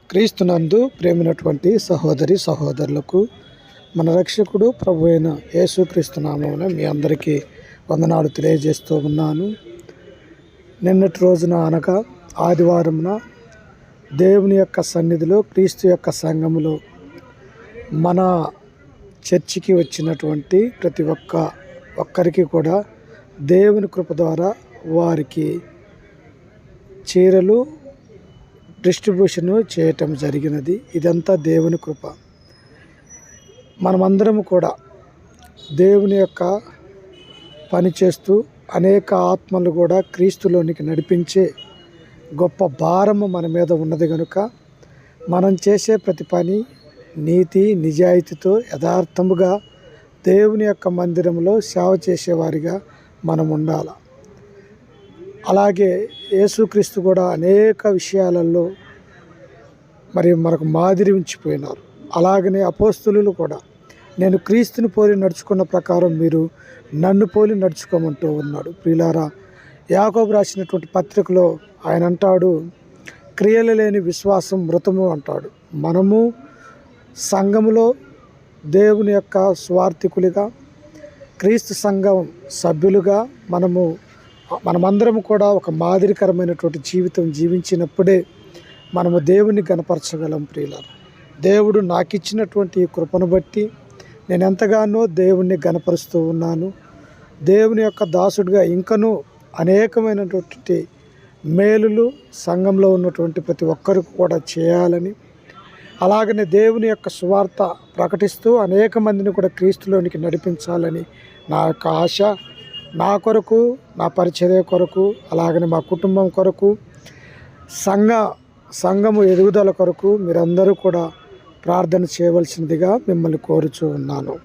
క్రీస్తునందు ప్రేమైనటువంటి సహోదరి సహోదరులకు మన రక్షకుడు ప్రభు అయిన యేసుక్రీస్తు నామమున మీ అందరికీ వందనాలు తెలియజేస్తూ ఉన్నాను. నిన్నటి రోజున అనగా ఆదివారమున దేవుని యొక్క సన్నిధిలో క్రీస్తు యొక్క సంఘములో మన చర్చికి వచ్చినటువంటి ప్రతి ఒక్కరికి కూడా దేవుని కృప ద్వారా వారికి చీరలు డిస్ట్రిబ్యూషన్ చేయటం జరిగినది. ఇదంతా దేవుని కృప. మనమందరం కూడా దేవుని యొక్క పని చేస్తూ అనేక ఆత్మలు కూడా క్రీస్తులోనికి నడిపించే గొప్ప భారము మన మీద ఉన్నది కనుక మనం చేసే ప్రతి పని నీతి నిజాయితీతో యథార్థముగా దేవుని యొక్క మందిరంలో సేవ చేసేవారిగా మనం ఉండాలి. అలాగే యేసుక్రీస్తు కూడా అనేక విషయాలలో మనకు మాదిరి ఉంచిపోయినారు. అలాగనే అపోస్తలులు కూడా నేను క్రీస్తుని పోలి నడుచుకున్న ప్రకారం మీరు నన్ను పోలి నడుచుకోమంటూ ఉన్నాడు. ప్రియులారా, యాకోబు రాసినటువంటి పత్రికలో ఆయన అంటాడు, క్రియలు లేని విశ్వాసం మృతము అంటాడు. మనము సంఘములో దేవుని యొక్క స్వార్థికులుగా క్రీస్తు సంఘం సభ్యులుగా మనమందరం కూడా ఒక మాదిరికరమైనటువంటి జీవితం జీవించినప్పుడే మనము దేవుని గణపరచగలం. ప్రియులారా, దేవుడు నాకు ఇచ్చినటువంటి ఈ కృపను బట్టి నేను ఎంతగానో దేవుణ్ణి గణపరుస్తూ ఉన్నాను. దేవుని యొక్క దాసుడిగా ఇంకనూ అనేకమైనటువంటి మేలులు సంఘంలో ఉన్నటువంటి ప్రతి ఒక్కరికి కూడా చేయాలని, అలాగనే దేవుని యొక్క సువార్త ప్రకటిస్తూ అనేక మందిని కూడా క్రీస్తులోనికి నడిపించాలని నా యొక్క ఆశ. నా కొరకు, నా పరిచర్య కొరకు, అలాగనే మా కుటుంబం కొరకు, సంఘము ఎదుగుదల కొరకు మీరందరూ కూడా ప్రార్థన చేయవలసిందిగా మిమ్మల్ని కోరుచూ ఉన్నాను.